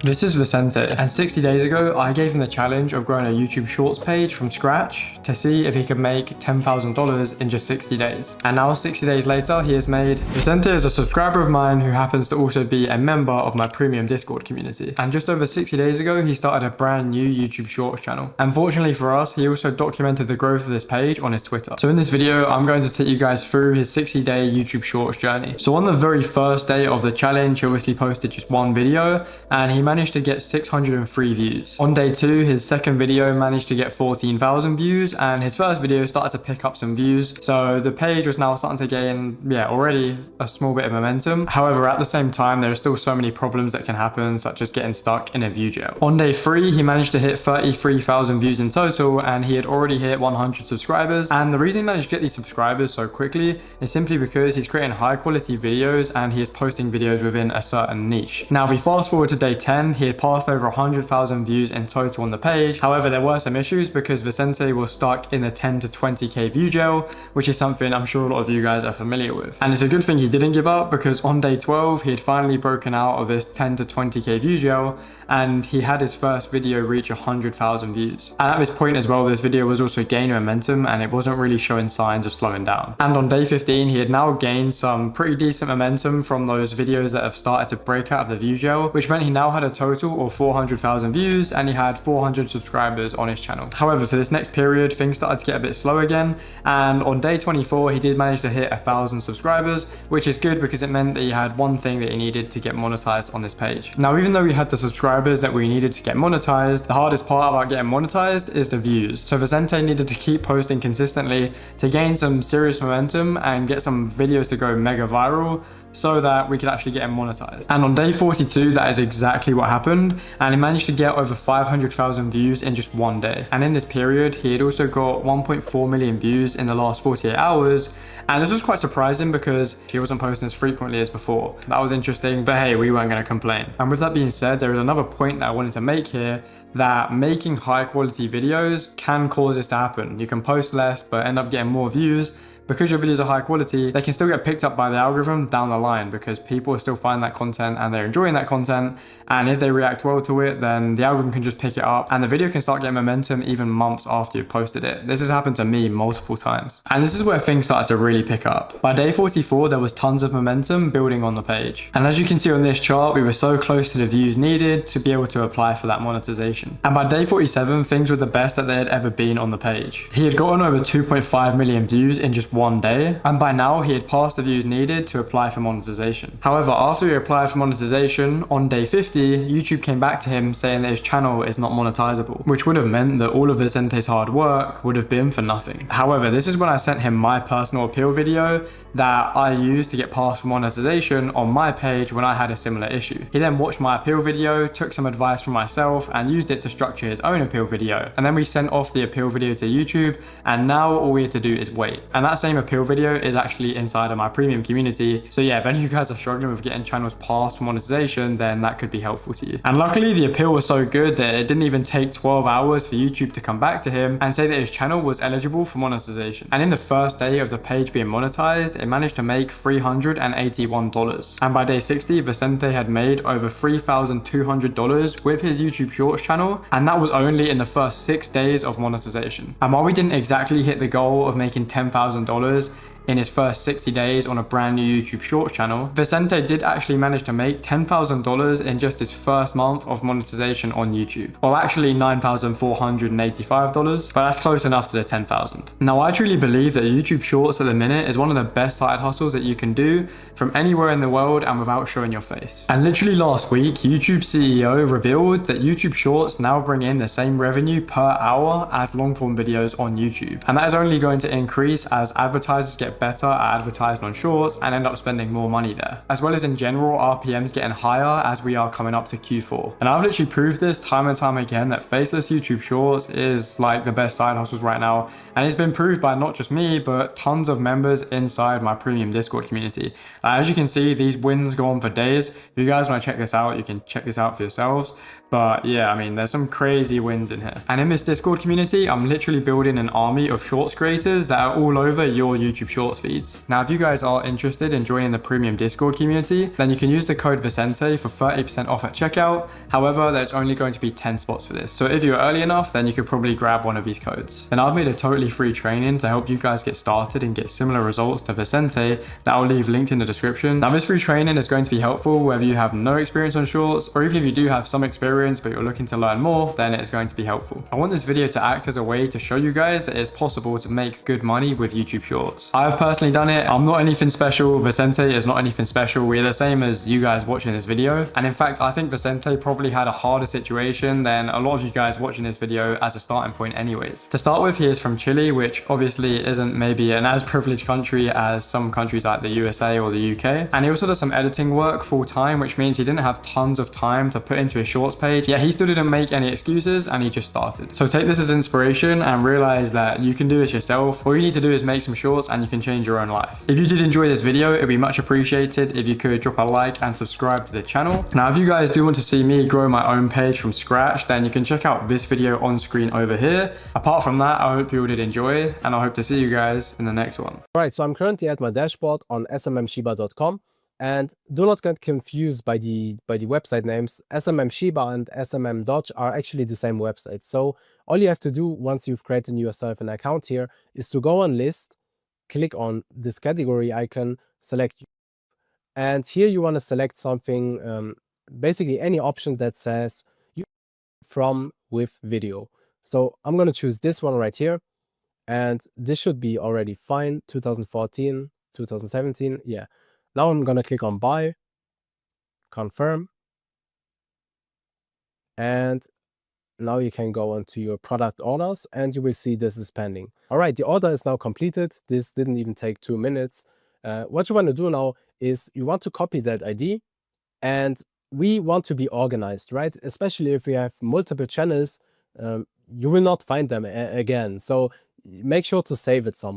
This is Vicente, and 60 days ago, I gave him the challenge of growing a YouTube Shorts page from scratch to see if he could make $10,000 in just 60 days. And now, 60 days later, he has made... Vicente is a subscriber of mine who happens to also be a member of my premium Discord community. And just over 60 days ago, he started a brand new YouTube Shorts channel. Unfortunately for us, he also documented the growth of this page on his Twitter. So in this video, I'm going to take you guys through his 60-day YouTube Shorts journey. So on the very first day of the challenge, he obviously posted just one video, and he managed to get 603 views. On day 2, his second video managed to get 14,000 views, and his first video started to pick up some views. So the page was now starting to gain, already a small bit of momentum. However, at the same time, there are still so many problems that can happen, such as getting stuck in a view jail. On day 3, he managed to hit 33,000 views in total, and he had already hit 100 subscribers. And the reason he managed to get these subscribers so quickly is simply because he's creating high quality videos and he is posting videos within a certain niche. Now, if we fast forward to day 10, he had passed over 100,000 views in total on the page. However, there were some issues because Vicente was stuck in the 10 to 20k view jail, which is something I'm sure a lot of you guys are familiar with. And it's a good thing he didn't give up, because on day 12, he had finally broken out of this 10 to 20k view jail, and he had his first video reach 100,000 views. And at this point as well, this video was also gaining momentum and it wasn't really showing signs of slowing down. And on day 15, he had now gained some pretty decent momentum from those videos that have started to break out of the view jail, which meant he now had a total of 400,000 views and he had 400 subscribers on his channel. However, for this next period, things started to get a bit slow again, and on day 24, he did manage to hit 1,000 subscribers, which is good because it meant that he had one thing that he needed to get monetized on this page. Now, even though we had the subscribers that we needed to get monetized, the hardest part about getting monetized is the views. So Vicente needed to keep posting consistently to gain some serious momentum and get some videos to go mega viral, so that we could actually get him monetized. And on day 42, that is exactly what happened, and he managed to get over 500,000 views in just one day. And in this period, he had also got 1.4 million views in the last 48 hours, and this was quite surprising because he wasn't posting as frequently as before. That was interesting, but hey, we weren't going to complain. And with that being said, there is another point that I wanted to make here, that making high quality videos can cause this to happen. You can post less but end up getting more views. Because your videos are high quality, they can still get picked up by the algorithm down the line, because people still find that content and they're enjoying that content. And if they react well to it, then the algorithm can just pick it up and the video can start getting momentum even months after you've posted it. This has happened to me multiple times. And this is where things started to really pick up. By day 44, there was tons of momentum building on the page. And as you can see on this chart, we were so close to the views needed to be able to apply for that monetization. And by day 47, things were the best that they had ever been on the page. He had gotten over 2.5 million views in just one day, and by now he had passed the views needed to apply for monetization. However, after he applied for monetization, on day 50, YouTube came back to him saying that his channel is not monetizable, which would have meant that all of Vicente's hard work would have been for nothing. However, this is when I sent him my personal appeal video that I used to get past for monetization on my page when I had a similar issue. He then watched my appeal video, took some advice from myself, and used it to structure his own appeal video. And then we sent off the appeal video to YouTube, and now all we had to do is wait. And that same appeal video is actually inside of my premium community. So yeah, if any of you guys are struggling with getting channels passed for monetization, then that could be helpful to you. And luckily, the appeal was so good that it didn't even take 12 hours for YouTube to come back to him and say that his channel was eligible for monetization. And in the first day of the page being monetized, it managed to make $381. And by day 60, Vicente had made over $3,200 with his YouTube Shorts channel, and that was only in the first 6 days of monetization. And while we didn't exactly hit the goal of making $10,000 in his first 60 days on a brand new YouTube Shorts channel, Vicente did actually manage to make $10,000 in just his first month of monetization on YouTube. Well, actually $9,485, but that's close enough to the 10,000. Now, I truly believe that YouTube Shorts at the minute is one of the best side hustles that you can do from anywhere in the world and without showing your face. And literally last week, YouTube CEO revealed that YouTube Shorts now bring in the same revenue per hour as long form videos on YouTube. And that is only going to increase as advertisers get better at advertising on Shorts and end up spending more money there, as well as in general RPMs getting higher as we are coming up to Q4. And I've literally proved this time and time again that faceless YouTube Shorts is like the best side hustles right now, and it's been proved by not just me but tons of members inside my premium Discord community. As you can see, these wins go on for days. If you guys want to check this out, you can check this out for yourselves. But yeah, I mean, there's some crazy wins in here. And in this Discord community, I'm literally building an army of shorts creators that are all over your YouTube shorts feeds. Now, if you guys are interested in joining the premium Discord community, then you can use the code Vicente for 30% off at checkout. However, there's only going to be 10 spots for this. So if you're early enough, then you could probably grab one of these codes. Then I've made a totally free training to help you guys get started and get similar results to Vicente that I'll leave linked in the description. Now, this free training is going to be helpful whether you have no experience on shorts, or even if you do have some experience but you're looking to learn more, then it's going to be helpful. I want this video to act as a way to show you guys that it's possible to make good money with YouTube shorts. I've personally done it. I'm not anything special. Vicente is not anything special. We're the same as you guys watching this video. And in fact, I think Vicente probably had a harder situation than a lot of you guys watching this video as a starting point anyways. To start with, he is from Chile, which obviously isn't maybe an as privileged country as some countries like the USA or the UK. And he also does some editing work full time, which means he didn't have tons of time to put into his shorts page. Yet he still didn't make any excuses and he just started. So take this as inspiration and realize that you can do this yourself. All you need to do is make some shorts and you can change your own life. If you did enjoy this video, it'd be much appreciated if you could drop a like and subscribe to the channel. Now, if you guys do want to see me grow my own page from scratch, then you can check out this video on screen over here. Apart from that, I hope you did enjoy and I hope to see you guys in the next one. All right, so I'm currently at my dashboard on smmshiba.com. And do not get confused by the website names. SMM Shiba and SMM Dodge are actually the same website. So all you have to do once you've created yourself an account here is to go on list, click on this category icon, select, and here you want to select something, basically any option that says from with video. So I'm going to choose this one right here, and this should be already fine. 2014, 2017, yeah. Now I'm going to click on buy, confirm, and now you can go onto your product orders and you will see this is pending. All right, the order is now completed. This didn't even take 2 minutes. What you want to do now is you want to copy that ID, and we want to be organized, right? Especially if we have multiple channels, you will not find them again. So make sure to save it somewhere.